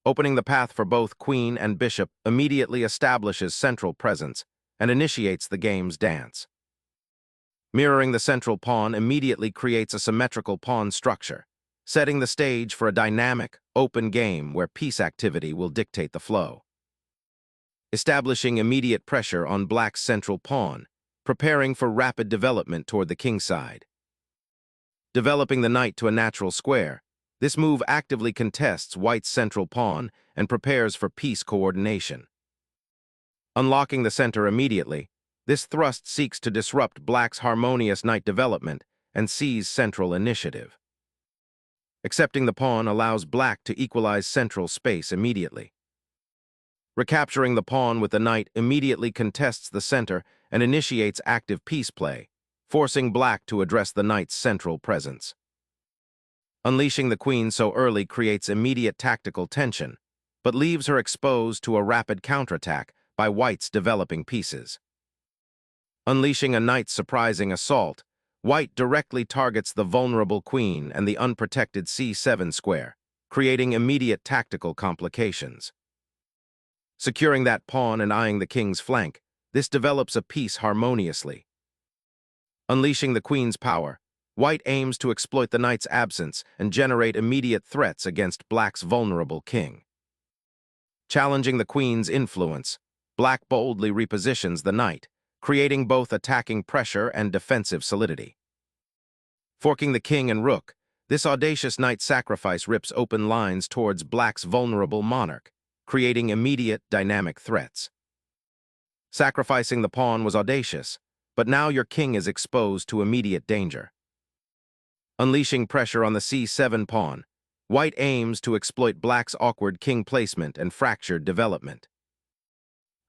Opening the path for both queen and bishop immediately establishes central presence and initiates the game's dance. Mirroring the central pawn immediately creates a symmetrical pawn structure, setting the stage for a dynamic, open game where piece activity will dictate the flow. Establishing immediate pressure on black's central pawn, preparing for rapid development toward the king side. Developing the knight to a natural square, this move actively contests white's central pawn and prepares for piece coordination. Unlocking the center immediately, this thrust seeks to disrupt black's harmonious knight development and seize central initiative. Accepting the pawn allows black to equalize central space immediately. Recapturing the pawn with the knight immediately contests the center and initiates active piece play, forcing black to address the knight's central presence. Unleashing the queen so early creates immediate tactical tension, but leaves her exposed to a rapid counterattack by white's developing pieces. Unleashing a knight's surprising assault, white directly targets the vulnerable queen and the unprotected c7 square, creating immediate tactical complications. Securing that pawn and eyeing the king's flank, this develops a piece harmoniously. Unleashing the queen's power, white aims to exploit the knight's absence and generate immediate threats against black's vulnerable king. Challenging the queen's influence, black boldly repositions the knight, creating both attacking pressure and defensive solidity. Forking the king and rook, this audacious knight sacrifice rips open lines towards black's vulnerable monarch, creating immediate dynamic threats. Sacrificing the pawn was audacious, but now your king is exposed to immediate danger. Unleashing pressure on the c7 pawn, white aims to exploit black's awkward king placement and fractured development.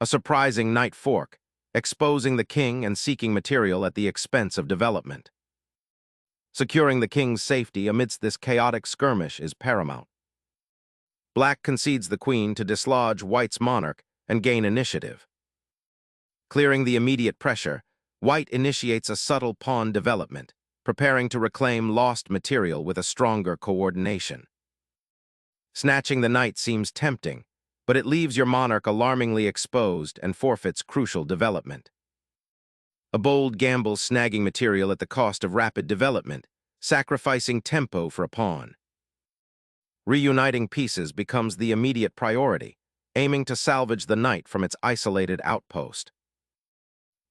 A surprising knight fork, exposing the king and seeking material at the expense of development. Securing the king's safety amidst this chaotic skirmish is paramount. Black concedes the queen to dislodge white's monarch and gain initiative. Clearing the immediate pressure, white initiates a subtle pawn development, preparing to reclaim lost material with a stronger coordination. Snatching the knight seems tempting, but it leaves your monarch alarmingly exposed and forfeits crucial development. A bold gamble snagging material at the cost of rapid development, sacrificing tempo for a pawn. Reuniting pieces becomes the immediate priority, aiming to salvage the knight from its isolated outpost.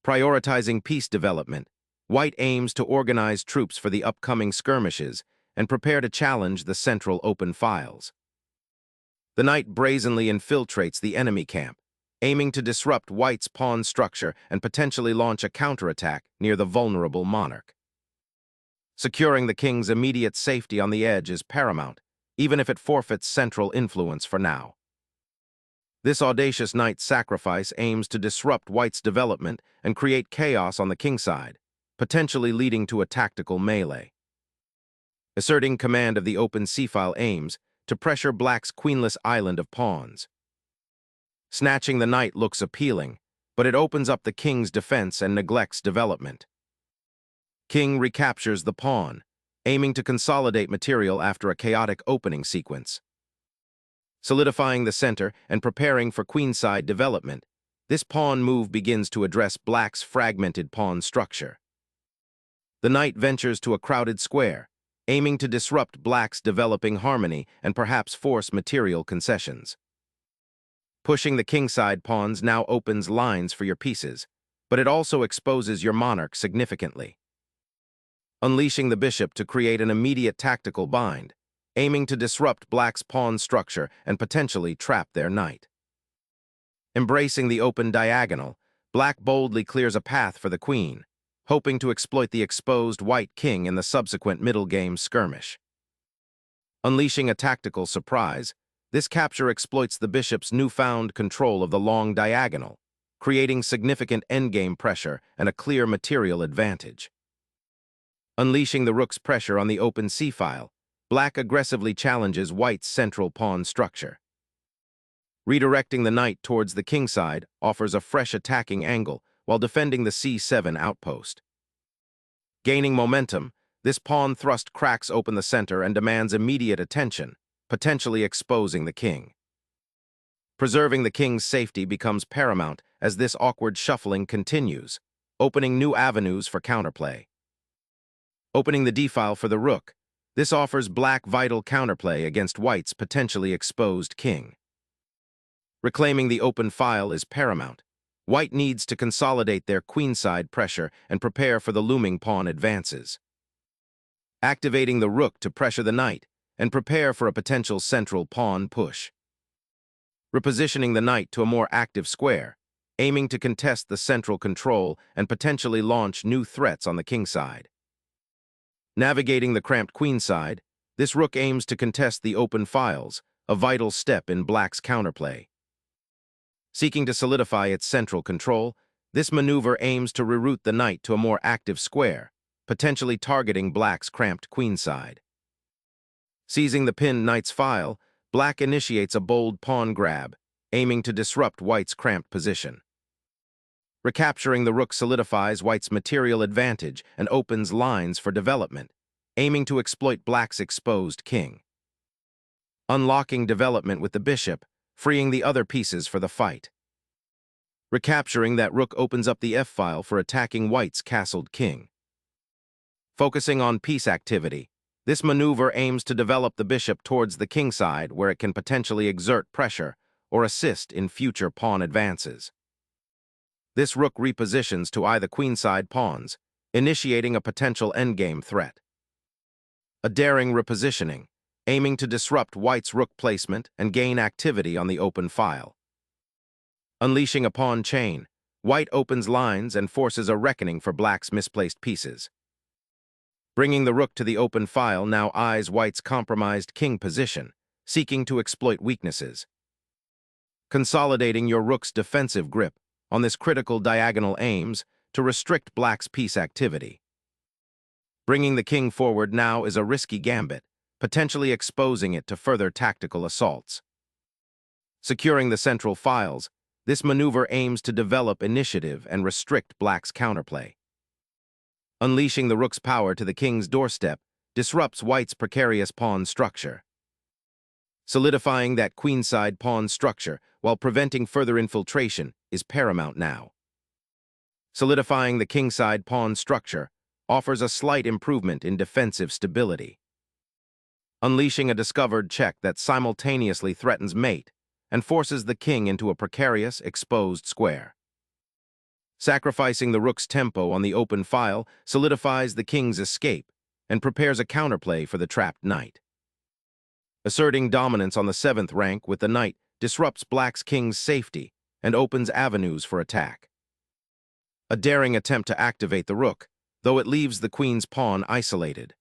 Prioritizing piece development, white aims to organize troops for the upcoming skirmishes and prepare to challenge the central open files. The knight brazenly infiltrates the enemy camp, aiming to disrupt white's pawn structure and potentially launch a counterattack near the vulnerable monarch. Securing the king's immediate safety on the edge is paramount, even if it forfeits central influence for now. This audacious knight sacrifice aims to disrupt white's development and create chaos on the king side, potentially leading to a tactical melee. Asserting command of the open c-file aims to pressure black's queenless island of pawns. Snatching the knight looks appealing, but it opens up the king's defense and neglects development. King recaptures the pawn, aiming to consolidate material after a chaotic opening sequence. Solidifying the center and preparing for queenside development, this pawn move begins to address black's fragmented pawn structure. The knight ventures to a crowded square, aiming to disrupt black's developing harmony and perhaps force material concessions. Pushing the kingside pawns now opens lines for your pieces, but it also exposes your monarch significantly. Unleashing the bishop to create an immediate tactical bind, aiming to disrupt black's pawn structure and potentially trap their knight. Embracing the open diagonal, black boldly clears a path for the queen, hoping to exploit the exposed white king in the subsequent middle game skirmish. Unleashing a tactical surprise, this capture exploits the bishop's newfound control of the long diagonal, creating significant endgame pressure and a clear material advantage. Unleashing the rook's pressure on the open c-file, black aggressively challenges white's central pawn structure. Redirecting the knight towards the kingside offers a fresh attacking angle while defending the c7 outpost. Gaining momentum, this pawn thrust cracks open the center and demands immediate attention, potentially exposing the king. Preserving the king's safety becomes paramount as this awkward shuffling continues, opening new avenues for counterplay. Opening the d-file for the rook, this offers black vital counterplay against white's potentially exposed king. Reclaiming the open file is paramount. White needs to consolidate their queenside pressure and prepare for the looming pawn advances. Activating the rook to pressure the knight and prepare for a potential central pawn push. Repositioning the knight to a more active square, aiming to contest the central control and potentially launch new threats on the kingside. Navigating the cramped queenside, this rook aims to contest the open files, a vital step in black's counterplay. Seeking to solidify its central control, this maneuver aims to reroute the knight to a more active square, potentially targeting black's cramped queenside. Seizing the pinned knight's file, black initiates a bold pawn grab, aiming to disrupt white's cramped position. Recapturing the rook solidifies white's material advantage and opens lines for development, aiming to exploit black's exposed king. Unlocking development with the bishop, freeing the other pieces for the fight. Recapturing that rook opens up the f-file for attacking white's castled king. Focusing on piece activity, this maneuver aims to develop the bishop towards the kingside where it can potentially exert pressure or assist in future pawn advances. This rook repositions to eye the queenside pawns, initiating a potential endgame threat. A daring repositioning, aiming to disrupt white's rook placement and gain activity on the open file. Unleashing a pawn chain, white opens lines and forces a reckoning for black's misplaced pieces. Bringing the rook to the open file now eyes white's compromised king position, seeking to exploit weaknesses. Consolidating your rook's defensive grip on this critical diagonal aims to restrict black's piece activity. Bringing the king forward now is a risky gambit, potentially exposing it to further tactical assaults. Securing the central files, this maneuver aims to develop initiative and restrict black's counterplay. Unleashing the rook's power to the king's doorstep disrupts white's precarious pawn structure. Solidifying that queenside pawn structure while preventing further infiltration is paramount now. Solidifying the kingside pawn structure offers a slight improvement in defensive stability. Unleashing a discovered check that simultaneously threatens mate and forces the king into a precarious, exposed square. Sacrificing the rook's tempo on the open file solidifies the king's escape and prepares a counterplay for the trapped knight. Asserting dominance on the 7th rank with the knight disrupts black's king's safety and opens avenues for attack. A daring attempt to activate the rook, though it leaves the queen's pawn isolated.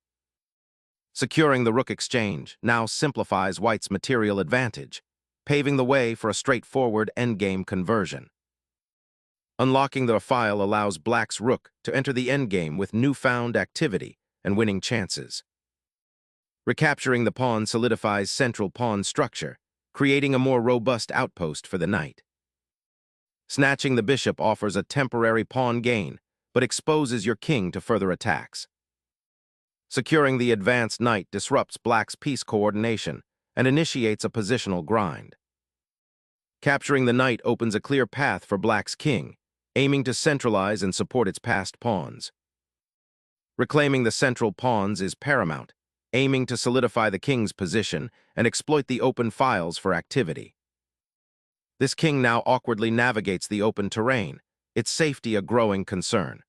Securing the rook exchange now simplifies white's material advantage, paving the way for a straightforward endgame conversion. Unlocking the file allows black's rook to enter the endgame with newfound activity and winning chances. Recapturing the pawn solidifies central pawn structure, creating a more robust outpost for the knight. Snatching the bishop offers a temporary pawn gain, but exposes your king to further attacks. Securing the advanced knight disrupts black's piece coordination and initiates a positional grind. Capturing the knight opens a clear path for black's king, aiming to centralize and support its passed pawns. Reclaiming the central pawns is paramount, aiming to solidify the king's position and exploit the open files for activity. This king now awkwardly navigates the open terrain, its safety a growing concern.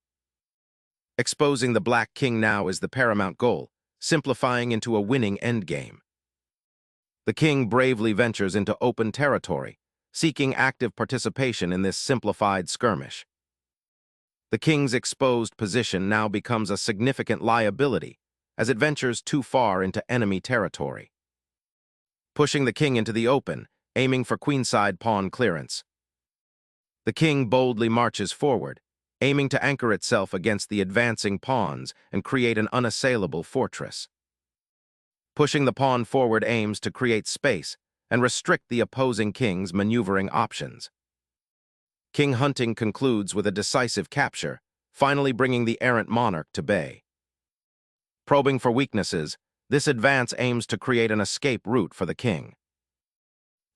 Exposing the black king now is the paramount goal, simplifying into a winning endgame. The king bravely ventures into open territory, seeking active participation in this simplified skirmish. The king's exposed position now becomes a significant liability as it ventures too far into enemy territory. Pushing the king into the open, aiming for queenside pawn clearance. The king boldly marches forward, aiming to anchor itself against the advancing pawns and create an unassailable fortress. Pushing the pawn forward aims to create space and restrict the opposing king's maneuvering options. King hunting concludes with a decisive capture, finally bringing the errant monarch to bay. Probing for weaknesses, this advance aims to create an escape route for the king.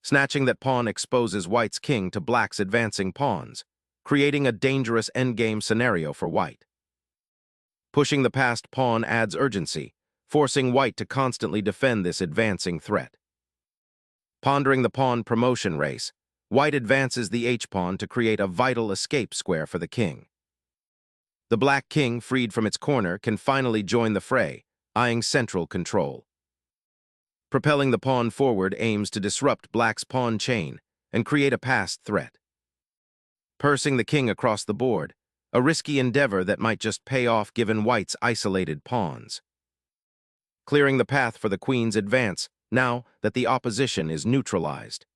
Snatching that pawn exposes white's king to black's advancing pawns, creating a dangerous endgame scenario for white. Pushing the passed pawn adds urgency, forcing white to constantly defend this advancing threat. Pondering the pawn promotion race, white advances the h-pawn to create a vital escape square for the king. The black king, freed from its corner, can finally join the fray, eyeing central control. Propelling the pawn forward aims to disrupt black's pawn chain and create a passed threat. Pursing the king across the board, a risky endeavor that might just pay off given white's isolated pawns. Clearing the path for the queen's advance now that the opposition is neutralized.